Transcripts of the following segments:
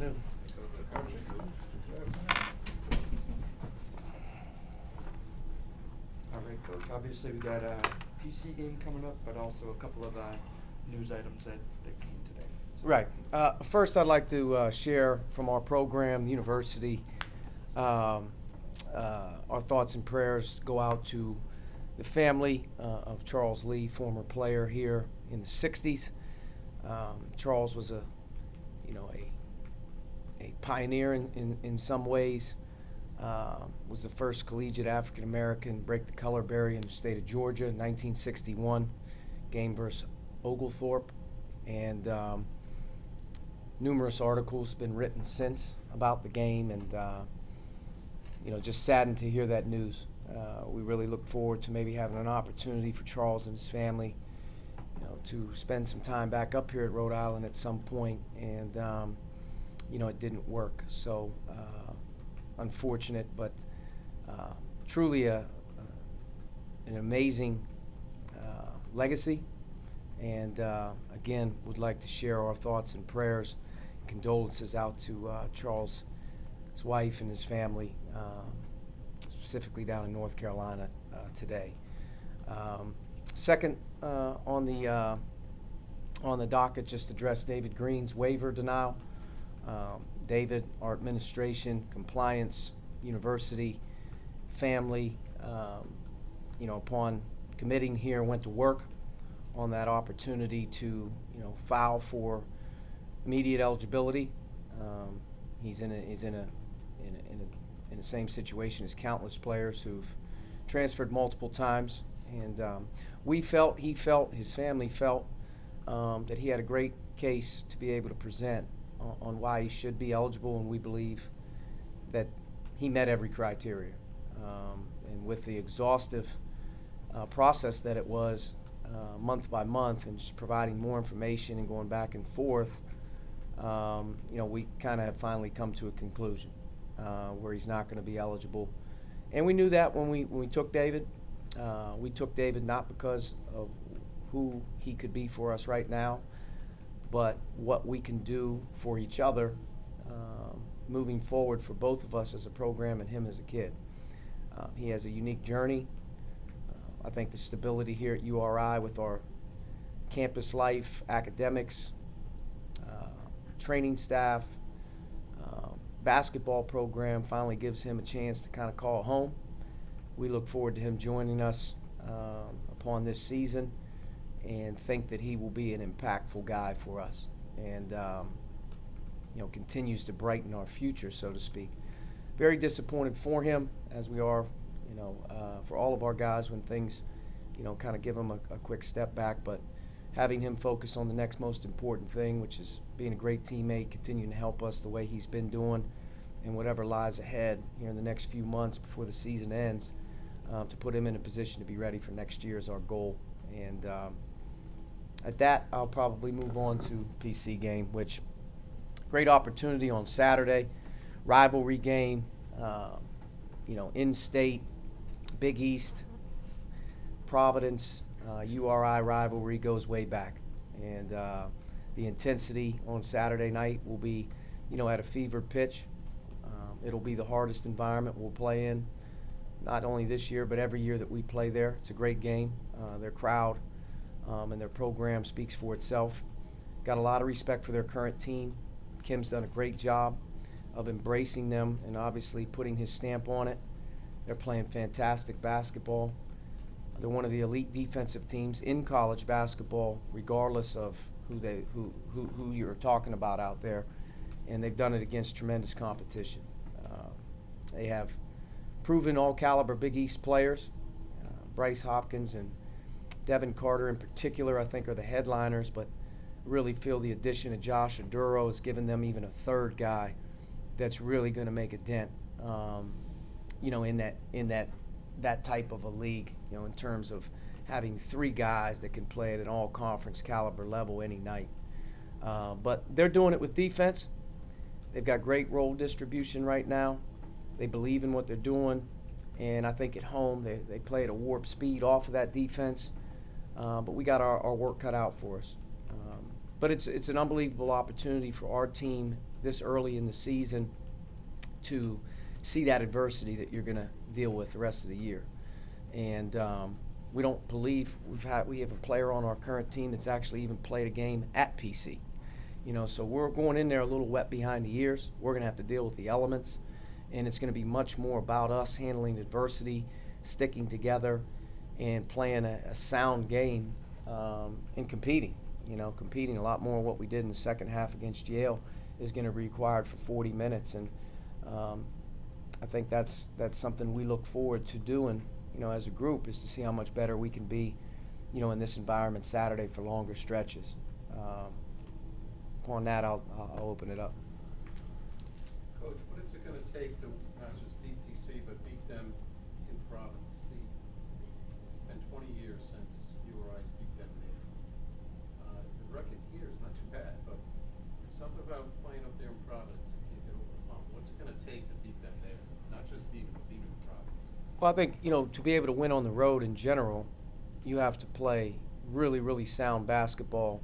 afternoon. All right, Coach. Obviously, we got a PC game coming up, but also a couple of news items that came today. So. Right. First, I'd like to share from our program, the university, our thoughts and prayers go out to the family of Charles Lee, former player here in the 60s. Charles was a pioneer in some ways. Was the first collegiate African American break the color barrier in the state of Georgia in 1961, game versus Oglethorpe, and numerous articles been written since about the game, and just saddened to hear that news. We really look forward to maybe having an opportunity for Charles and his family, to spend some time back up here at Rhode Island at some point, and it didn't work. So unfortunate, but truly an amazing legacy. And again, would like to share our thoughts and prayers, condolences out to Charles, his wife, and his family, specifically down in North Carolina today. Second, on the docket, just address David Green's waiver denial. David, our administration, compliance, university, family, upon committing here, went to work on that opportunity to, file for immediate eligibility. He's in the same situation as countless players who've transferred multiple times, and he felt, his family felt that he had a great case to be able to present on why he should be eligible, and we believe that he met every criteria. And with the exhaustive process that it was, month by month, and just providing more information and going back and forth, we kind of have finally come to a conclusion where he's not going to be eligible. And we knew that when we took David. We took David not because of who he could be for us right now, but what we can do for each other moving forward for both of us as a program and him as a kid. He has a unique journey. I think the stability here at URI with our campus life, academics, training staff, basketball program finally gives him a chance to kind of call home. We look forward to him joining us upon this season, and think that he will be an impactful guy for us, and continues to brighten our future, so to speak. Very disappointed for him, as we are, for all of our guys when things, kind of give them a quick step back. But having him focus on the next most important thing, which is being a great teammate, continuing to help us the way he's been doing, and whatever lies ahead here in the next few months before the season ends, to put him in a position to be ready for next year is our goal. And at that, I'll probably move on to PC game, which great opportunity on Saturday, rivalry game, in-state, Big East, Providence, URI rivalry goes way back. And the intensity on Saturday night will be, at a fevered pitch. It'll be the hardest environment we'll play in, not only this year, but every year that we play there. It's a great game. Their crowd and their program speaks for itself. Got a lot of respect for their current team. Kim's done a great job of embracing them and obviously putting his stamp on it. They're playing fantastic basketball. They're one of the elite defensive teams in college basketball, regardless of who you're talking about out there, and they've done it against tremendous competition. They have proven all-caliber Big East players. Bryce Hopkins and Devin Carter in particular, I think, are the headliners, but really feel the addition of Josh Aduro has given them even a third guy that's really going to make a dent, in that type of a league, in terms of having three guys that can play at an all-conference caliber level any night. But they're doing it with defense. They've got great role distribution right now. They believe in what they're doing, and I think at home they play at a warp speed off of that defense. But we got our work cut out for us. But it's an unbelievable opportunity for our team this early in the season to see that adversity that you're going to deal with the rest of the year. And we don't believe we have a player on our current team that's actually even played a game at PC. So we're going in there a little wet behind the ears. We're going to have to deal with the elements, and it's going to be much more about us handling adversity, sticking together, and playing a sound game and competing. Competing a lot more of what we did in the second half against Yale is going to be required for 40 minutes, and I think that's something we look forward to doing, as a group, is to see how much better we can be, in this environment Saturday for longer stretches. Upon that, I'll open it up. Coach, what is it going to take to not just beat PC, but beat them in Providence? It's been 20 years since URI's beat them there. The record here is not too bad, but there's something about playing up there in Providence that can't get over the hump. What's it going to take to beat them there? Not just beat them, but beat them in Providence. Well, I think, to be able to win on the road in general, you have to play really, really sound basketball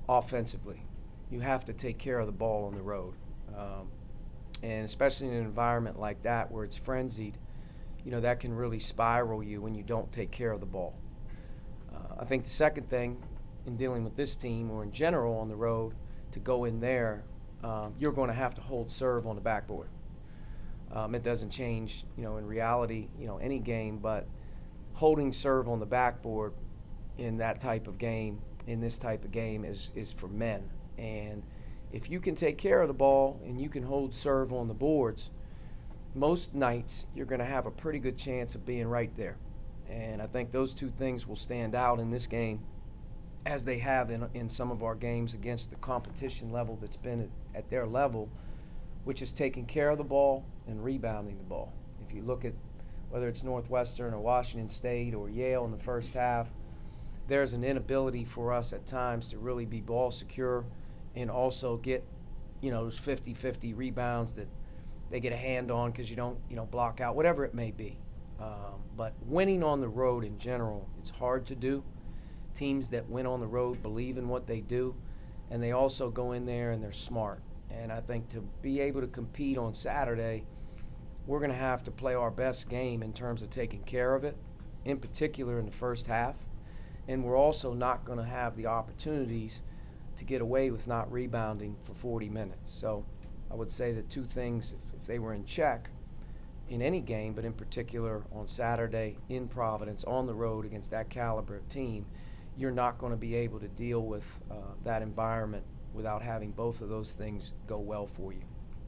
offensively. You have to take care of the ball on the road. And especially in an environment like that where it's frenzied, that can really spiral you when you don't take care of the ball. I think the second thing in dealing with this team, or in general on the road, to go in there, you're going to have to hold serve on the backboard. It doesn't change, in reality, any game, but holding serve on the backboard in that type of game, in this type of game, is for men. And if you can take care of the ball and you can hold serve on the boards, most nights you're going to have a pretty good chance of being right there. And I think those two things will stand out in this game, as they have in some of our games against the competition level that's been at their level, which is taking care of the ball and rebounding the ball. If you look at whether it's Northwestern or Washington State or Yale in the first half, there's an inability for us at times to really be ball secure and also get, those 50-50 rebounds that they get a hand on because you don't, block out, whatever it may be. But winning on the road in general, it's hard to do. Teams that win on the road believe in what they do, and they also go in there and they're smart. And I think to be able to compete on Saturday, we're going to have to play our best game in terms of taking care of it, in particular in the first half. And we're also not going to have the opportunities to get away with not rebounding for 40 minutes. So I would say the two things, if they were in check in any game, but in particular on Saturday in Providence on the road against that caliber of team, you're not going to be able to deal with that environment without having both of those things go well for you.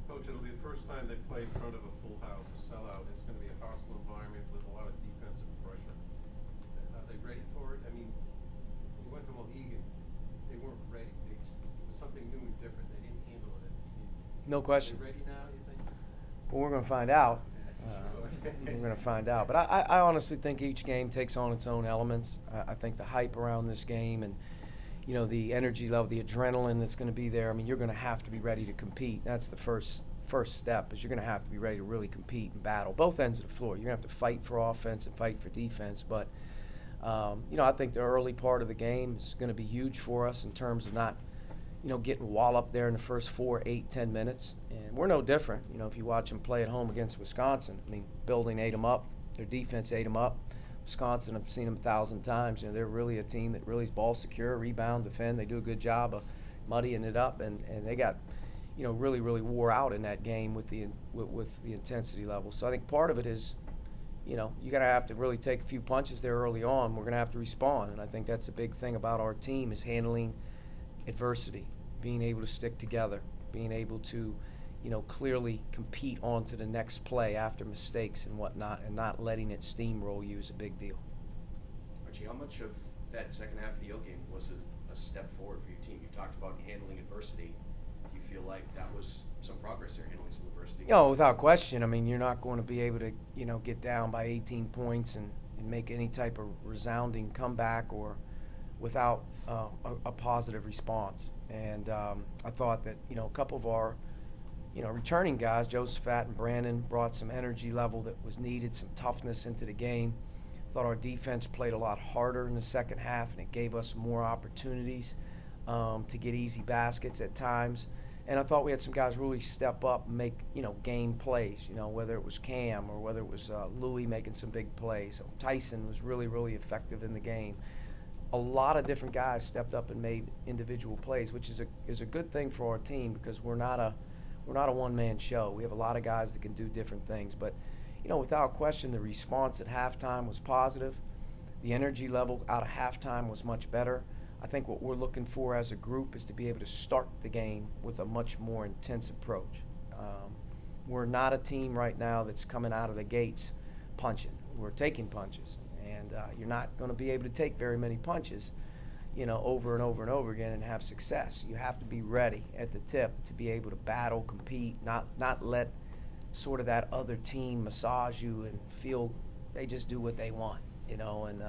Coach, it'll be the first time they play in front of a full house, a sellout. It's going to be a hostile environment with a lot of defensive pressure. Are they ready for it? I mean, when you went to Mohegan, they weren't ready. It was something new and different. They didn't handle it. No question. Are they ready now, you think? Well, we're going to find out. We're going to find out. But I honestly think each game takes on its own elements. I think the hype around this game and, the energy level, the adrenaline that's going to be there, you're going to have to be ready to compete. That's the first step, is you're going to have to be ready to really compete and battle both ends of the floor. You're going to have to fight for offense and fight for defense. But, I think the early part of the game is going to be huge for us in terms of not, getting walloped there in the first 4, 8, 10 minutes. And we're no different. If you watch them play at home against Wisconsin, Building ate them up. Their defense ate them up. Wisconsin, I've seen them 1,000 times. They're really a team that really is ball secure, rebound, defend. They do a good job of muddying it up, and they got, really, really wore out in that game with the intensity level. So I think part of it is, you're going to have to really take a few punches there early on. We're going to have to respond, and I think that's a big thing about our team, is handling adversity, being able to stick together, being able to, clearly compete on to the next play after mistakes and whatnot, and not letting it steamroll you is a big deal. Archie, how much of that second half of the Yale game was a step forward for your team? You talked about handling adversity. Do you feel like that was some progress there, handling some adversity? Without question. You're not going to be able to, get down by 18 points and make any type of resounding comeback or without a positive response. And I thought that, a couple of our, returning guys, Josephat and Brandon, brought some energy level that was needed, some toughness into the game. I thought our defense played a lot harder in the second half, and it gave us more opportunities to get easy baskets at times. And I thought we had some guys really step up and make, game plays, whether it was Cam or whether it was Louis making some big plays. Tyson was really, really effective in the game. A lot of different guys stepped up and made individual plays, which is a good thing for our team because we're not a one-man show. We have a lot of guys that can do different things. But, without question, the response at halftime was positive. The energy level out of halftime was much better. I think what we're looking for as a group is to be able to start the game with a much more intense approach. We're not a team right now that's coming out of the gates punching. We're taking punches, and you're not going to be able to take very many punches, over and over and over again and have success. You have to be ready at the tip to be able to battle, compete, not let sort of that other team massage you and feel they just do what they want, and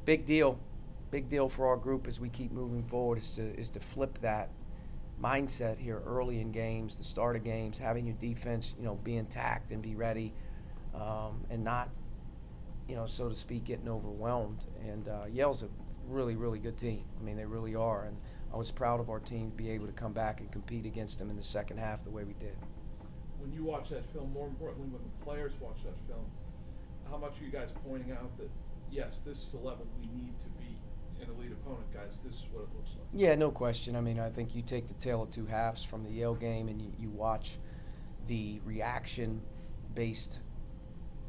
big deal for our group as we keep moving forward is to flip that mindset here early in games, the start of games, having your defense, be intact and be ready, and not, so to speak, getting overwhelmed. And Yale's a really, really good team. I mean, they really are. And I was proud of our team to be able to come back and compete against them in the second half the way we did. When you watch that film, more importantly, when the players watch that film, how much are you guys pointing out that, yes, this is the level we need to beat an elite opponent, guys, this is what it looks like? Yeah, no question. I mean, I think you take the tale of two halves from the Yale game and you watch the reaction-based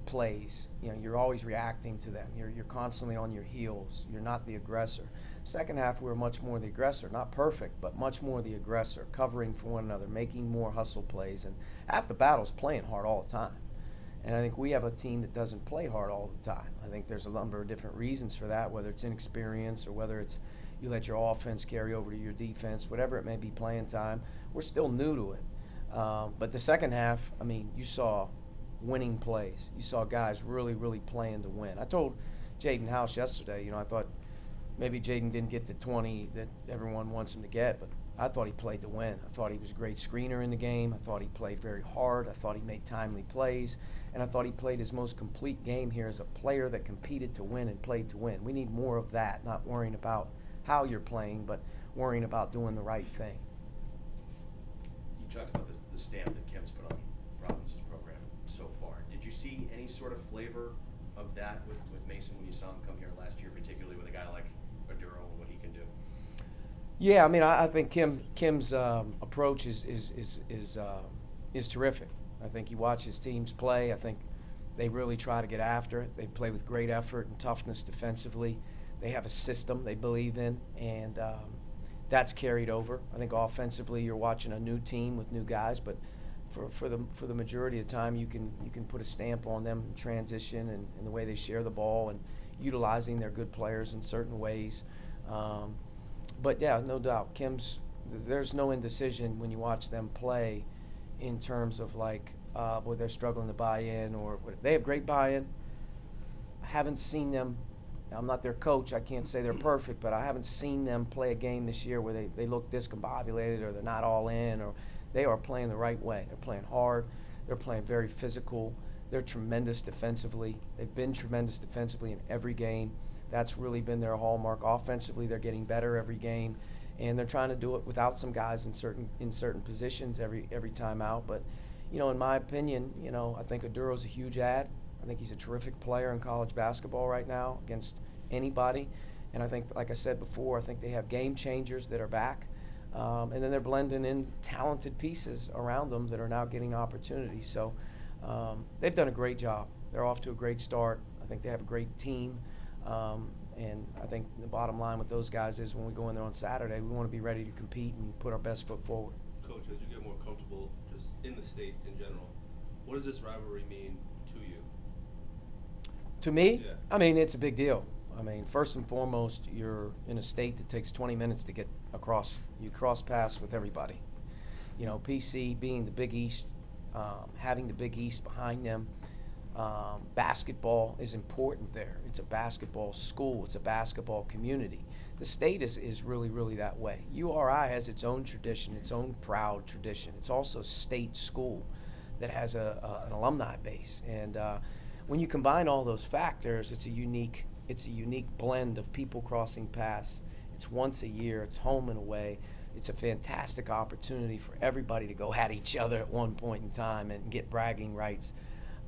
plays. You're always reacting to them. You're constantly on your heels. You're not the aggressor. Second half, we were much more the aggressor. Not perfect, but much more the aggressor, covering for one another, making more hustle plays. And half the battle's playing hard all the time. And I think we have a team that doesn't play hard all the time. I think there's a number of different reasons for that, whether it's inexperience or whether it's you let your offense carry over to your defense, whatever it may be, playing time. We're still new to it. But the second half, I mean, you saw winning plays. You saw guys really, really playing to win. I told Jaden House yesterday, I thought maybe Jaden didn't get the 20 that everyone wants him to get, but I thought he played to win. I thought he was a great screener in the game. I thought he played very hard. I thought he made timely plays. And I thought he played his most complete game here as a player that competed to win and played to win. We need more of that, not worrying about how you're playing, but worrying about doing the right thing. You talked about the stamp that Kim's put on Robinson's program so far. Did you see any sort of flavor of that with Mason when you saw him come here last year, particularly with a guy like Aduro and what he can do? Yeah, I mean, I think Kim's approach is terrific. I think you watch his teams play. I think they really try to get after it. They play with great effort and toughness defensively. They have a system they believe in, and that's carried over. I think offensively, you're watching a new team with new guys, but for the majority of the time, you can put a stamp on them in transition and the way they share the ball and utilizing their good players in certain ways. But yeah, no doubt, there's no indecision when you watch them play in terms of boy, they're struggling to buy in, or they have great buy-in. I haven't seen them. I'm not their coach. I can't say they're perfect, but I haven't seen them play a game this year where they look discombobulated or they're not all in, or they are playing the right way. They're playing hard. They're playing very physical. They're tremendous defensively. They've been tremendous defensively in every game. That's really been their hallmark. Offensively, they're getting better every game, and they're trying to do it without some guys in certain positions every time out. But, in my opinion, I think Aduro's a huge add. I think he's a terrific player in college basketball right now against anybody. And I think, like I said before, I think they have game changers that are back. And then they're blending in talented pieces around them that are now getting opportunities. So they've done a great job. They're off to a great start. I think they have a great team. And I think the bottom line with those guys is when we go in there on Saturday, we want to be ready to compete and put our best foot forward. Coach, as you get more comfortable just in the state in general, what does this rivalry mean to you? To me, Yeah. I mean, it's a big deal. I mean, first and foremost, you're in a state that takes 20 minutes to get across. You cross paths with everybody. PC being the Big East, having the Big East behind them. Basketball is important there. It's a basketball school. It's a basketball community. The state is really, really that way. URI has its own tradition, its own proud tradition. It's also a state school that has an alumni base. And when you combine all those factors, it's a unique blend of people crossing paths. It's once a year. It's home and away. it's a fantastic opportunity for everybody to go at each other at one point in time and get bragging rights.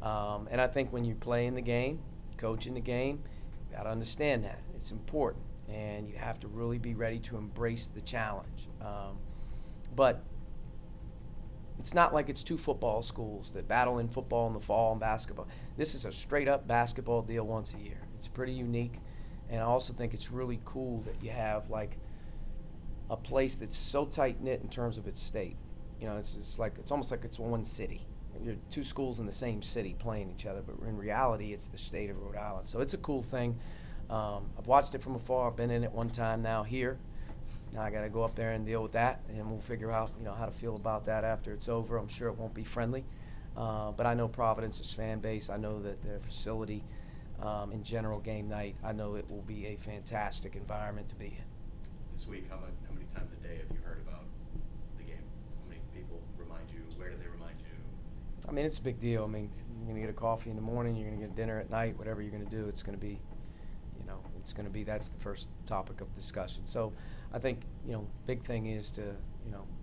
And I think when you play in the game, coach in the game, you got to understand that. It's important, and you have to really be ready to embrace the challenge. But it's not like it's two football schools that battle in football in the fall and basketball. This is a straight-up basketball deal once a year. It's pretty unique, and I also think it's really cool that you have, like, a place that's so tight-knit in terms of its state. You know, it's almost like it's one city. You're two schools in the same city playing each other, but in reality, it's the state of Rhode Island. So it's a cool thing. I've watched it from afar. I've been in it one time now here. Now I got to go up there and deal with that, and we'll figure out, how to feel about that after it's over. I'm sure it won't be friendly, but I know Providence's fan base. I know that their facility, in general, game night, I know it will be a fantastic environment to be in. This week, how many times a day have you heard about the game? How many people remind you? Where do they remind you? I mean, it's a big deal. I mean, you're going to get a coffee in the morning, you're going to get dinner at night, whatever you're going to do, it's going to be, that's the first topic of discussion. So I think, big thing is to,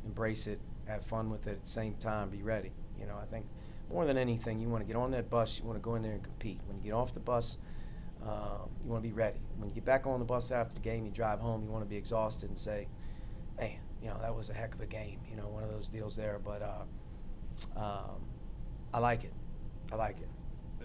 embrace it, have fun with it, at the same time, be ready. I think more than anything, you want to get on that bus, you want to go in there and compete. When you get off the bus, you want to be ready. When you get back on the bus after the game, you drive home, you want to be exhausted and say, man, that was a heck of a game, one of those deals there. But I like it. Have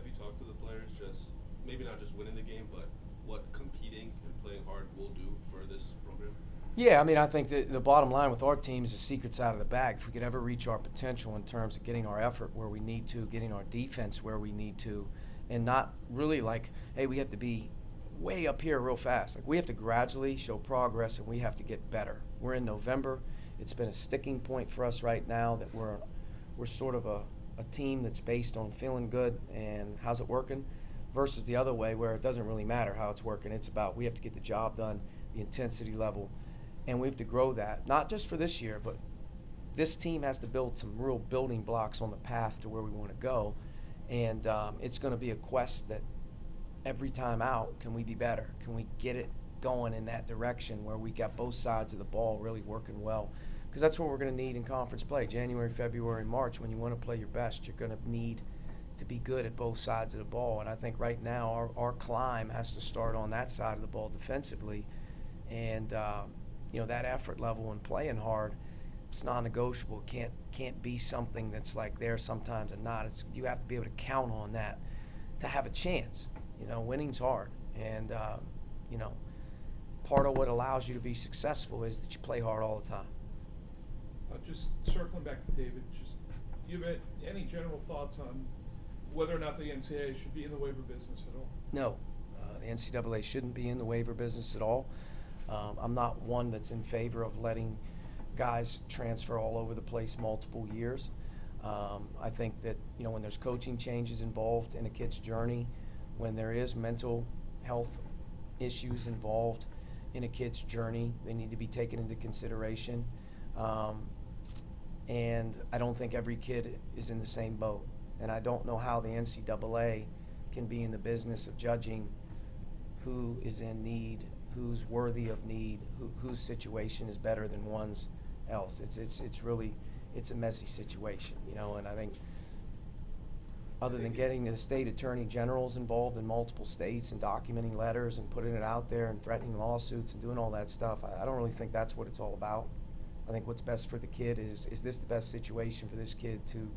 you talked to the players, just maybe not just winning the game, but what competing and playing hard will do for this program? Yeah, I mean, I think the bottom line with our team is the secret's out of the bag. If we could ever reach our potential in terms of getting our effort where we need to, getting our defense where we need to, and not really like, hey, we have to be way up here real fast. Like, we have to gradually show progress, and we have to get better. We're in November. It's been a sticking point for us right now that we're sort of a team that's based on feeling good and how's it working, versus the other way where it doesn't really matter how it's working. It's about we have to get the job done, the intensity level, and we have to grow that, not just for this year, but this team has to build some real building blocks on the path to where we want to go. And it's going to be a quest that every time out, can we be better? Can we get it going in that direction where we got both sides of the ball really working well? Because that's what we're going to need in conference play. January, February, March, when you want to play your best, you're going to need to be good at both sides of the ball. And I think right now our climb has to start on that side of the ball defensively. And, that effort level and playing hard, it's non-negotiable. Can't be something that's like there sometimes and not. You have to be able to count on that to have a chance. Winning's hard. And, part of what allows you to be successful is that you play hard all the time. Just circling back to David, do you have any general thoughts on whether or not the NCAA should be in the waiver business at all? No, the NCAA shouldn't be in the waiver business at all. I'm not one that's in favor of letting guys transfer all over the place multiple years. I think that, when there's coaching changes involved in a kid's journey, when there is mental health issues involved in a kid's journey, they need to be taken into consideration. And I don't think every kid is in the same boat. And I don't know how the NCAA can be in the business of judging who is in need, who's worthy of need, whose situation is better than one's else. It's a messy situation, and I think other than getting the state attorney generals involved in multiple states and documenting letters and putting it out there and threatening lawsuits and doing all that stuff, I don't really think that's what it's all about. I think what's best for the kid is this the best situation for this kid to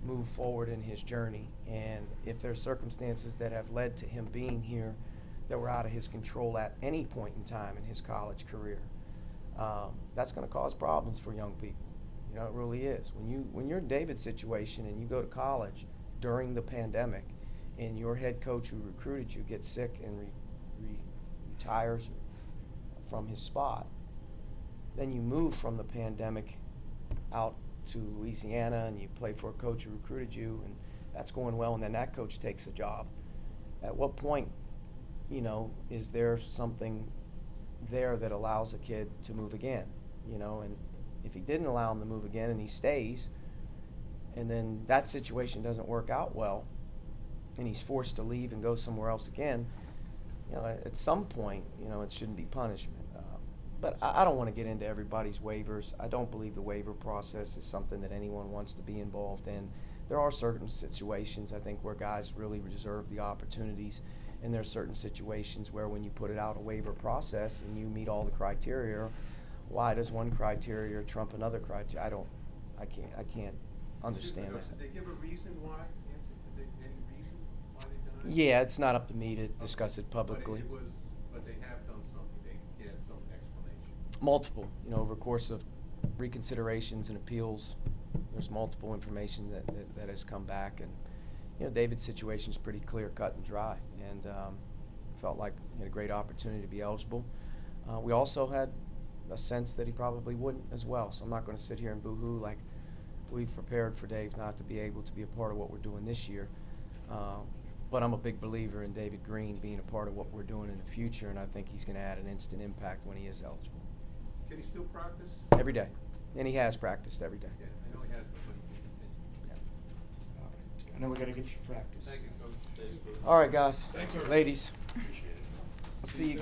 move forward in his journey? And if there's circumstances that have led to him being here that were out of his control at any point in time in his college career, that's going to cause problems for young people. It really is. When you're in David's situation and you go to college during the pandemic and your head coach who recruited you gets sick and retires from his spot, then you move from the pandemic out to Louisiana and you play for a coach who recruited you, and that's going well, and then that coach takes a job. At what point, is there something there that allows a kid to move again? And if he didn't allow him to move again and he stays, and then that situation doesn't work out well, and he's forced to leave and go somewhere else again, at some point, it shouldn't be punishment. But I don't want to get into everybody's waivers. I don't believe the waiver process is something that anyone wants to be involved in. There are certain situations, I think, where guys really reserve the opportunities, and there are certain situations where when you put it out a waiver process and you meet all the criteria, why does one criteria trump another criteria? I can't understand Excuse me, that. Did they give a reason why, Nancy? Any reason why they done it? Yeah, it's not up to me to discuss it But publicly. but they have done something, they had some explanation. Multiple, over the course of reconsiderations and appeals, there's multiple information that has come back, and David's situation is pretty clear cut and dry, and felt like he had a great opportunity to be eligible. We also had a sense that he probably wouldn't as well, so I'm not going to sit here and boo-hoo like we've prepared for Dave not to be able to be a part of what we're doing this year. But I'm a big believer in David Green being a part of what we're doing in the future, and I think he's going to add an instant impact when he is eligible. Can he still practice? Every day. And he has practiced every day. Yeah, I know he has, but he can continue. I know we gotta get you practice. Thank you, Coach. Thanks, Coach. All right, guys. Thanks, Archie. Ladies. Appreciate it. I'll see you guys.